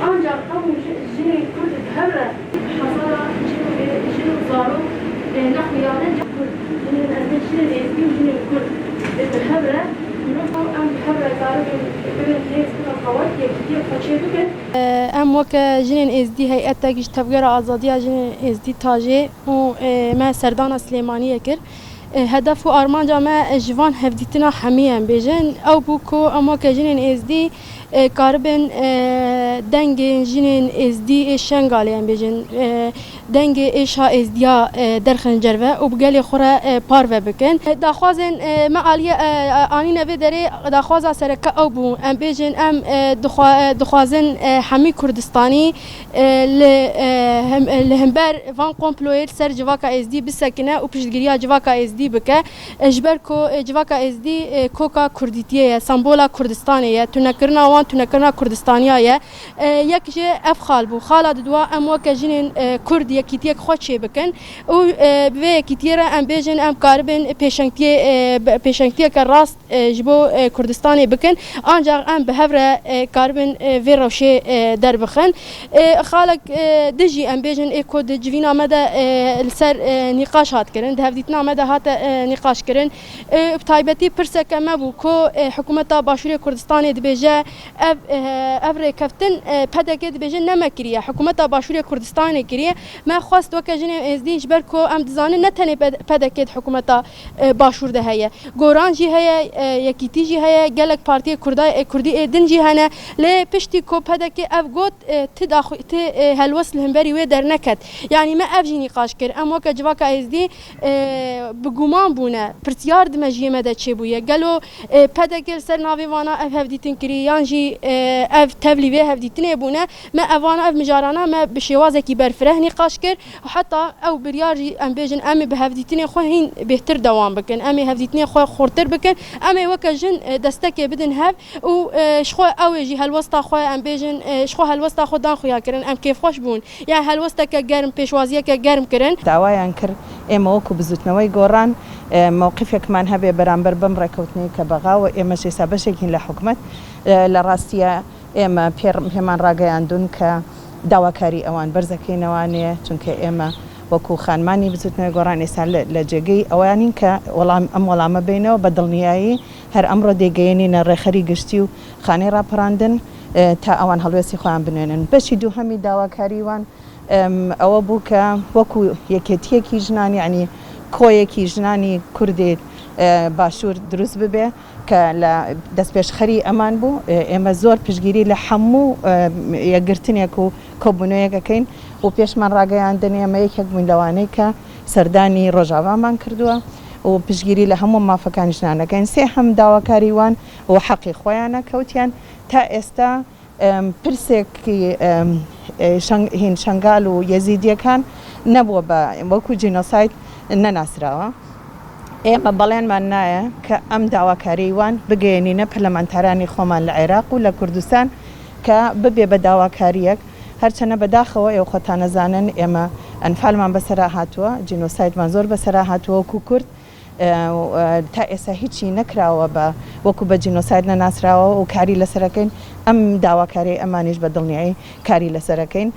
ancak kamu jini Kurd hebra hasara jini zaro naxuyane Kurd jini jini ezgi jini Kurd hebra نفهم أم بحرة تعرفين بين الناس كنا خوات كتير فشيتو أم وك جنين إزدي هيئة تاجش تفجير آزادية جنين إزدي تاجي و ما سردان سليمانية كر هدف أرمان جامع جوان هفديتنا حمية بيجن أو بوكو أم وك جنين إزدي كاربن دنگ جنين إزدي شنغاليان بيجن دنگ إيشا إزديا درخن جربة وبقالي خورا بارفة بكن داخوازن ما عليا آني نبي دري داخوازا سركة أو بو أم بيجن أم دخوازن حمي كردستاني لهمبر فان كومبلوير سر جواكا إزدي بسكنة وبشتغريا جواكا إزدي بك جبركو جواكا إزدي كوكا كرديتية سامبولا كردستانية تنكرنا وان تنكرنا كردستانية يكجي أف خالبو خالد دوا أم وكجين كردي كتير خوشة بكن و به كتير أم بيجن أم كاربن پیشنگتی كراست جبو كردستاني بكن آنجا أم بهفر كاربن فيروشة در بخن خالق دجي أم بيجن إكو دجوينا مدى السر نقاش هات كرن دهفديتنا مدى هات نقاش كرن بتايبتي برسك ما بو كو حكومة باشوري كردستاني دبيجا أفر كفتن بدك دبيجا نمكرية حكومة باشوري كردستاني كريه ما خواست وكا جنين ازديش بركو ام دزانه نتنه بدكت حكومتا باشور ده هيا گوران جي هيا يكيتي جي هيا گلك بارتي كردي دن جي هنا ل پشتي كو بدك اف گوت تداخل هلوس الهمبري و در نكت يعني ما اف جي نقاش كر ام وكا جواكا ازدي بگومان بونه پرتيار دمجيه مدى چبويه گلو بدك سر ناوي وانا اف هفديتن كري يانجي اف تبلي و هفديتن بونه ما اوانا اف مجارانا ما بشوازكي برفره نقاش كر حتى او برياري ام بيجن امي بهفديتني خو هين بهتر دوام بكن امي هفديتني خو خورتر بكن امي وكجن دستك بدن هف و شخو او يجي هالوسطه خو ام بيجن شخو هالوسطه خو دان خويا كرن ام كيف خوش بون يعني هالوسطه كجرم بيشوازيه كجرم كرن دعواي انكر اما وكو بزوتنوي گوران موقفك من هبه برامبر بمركوتني كبغا و اما شي سابشكين لحكمت لراستيا اما بيمان راگەیاندون کە داواکاری ئەوان بەرزەکەینەوانەیە چونکە ئێمە وەکو خانمانی بچوتنەوەی گۆڕان ئێستا لە جێگەی ئەوانین کە ئەم وەڵامە بینەوە بە دڵنیایی هەر ئەمڕۆ دێگەیەنینە ڕێخەری گشتی و خانەی ڕاپەڕاندن تا ئەوان هەڵوێستی خۆیان بنوێنن بەشی دووهەمی داواکاریوان ئەوە بوو کە وەکو یەکێتیەکی ژنانی یعنی کۆیەکی ژنانی کوردی باشوور دروست ببێ کە لە دەستپێشخەری ئەمان بوو ئێمە زۆر پشتگیری لە هەموو یەکگرتنێک و کۆبوونەوەیەکەکەین و پێشمان ڕاگەیاندن ئێمە یەکێک بووین لەوانەی کە سەردانی ڕۆژاوامان کردووە و پشتگیری لە هەموو مافەکانی ژنانەکەین سێ هەم داواکاریوان و حەقی خۆیانە کەوتیان تا ئێستا پرسێکی هین شنگال و یەزیدیەکان نەبووە بە وەکو جینۆساید نەناسراوە ئێمە بەڵێنمان نایە کە ئەم داواکاریوان بگەێنینە پەرلەمانتارانی خۆمان لە عێراق و لە کوردستان کە ببێ بە داواکاریەک هەرچەنە بەداخەوە ئێوە خۆتان نەزانن ئێمە ئەنفالمان بەسەرا هاتووە جینۆسایدمان زۆر بەسەرا هاتووە وەکو کورد تا ئێستا هیچی نەکراوە بە وەکو بە جینۆساید نەناسراوە و کاری لەسەرەکەین ئەم داواکاری ئەمانیش بە دڵنیایی کاری لەسەرەکەین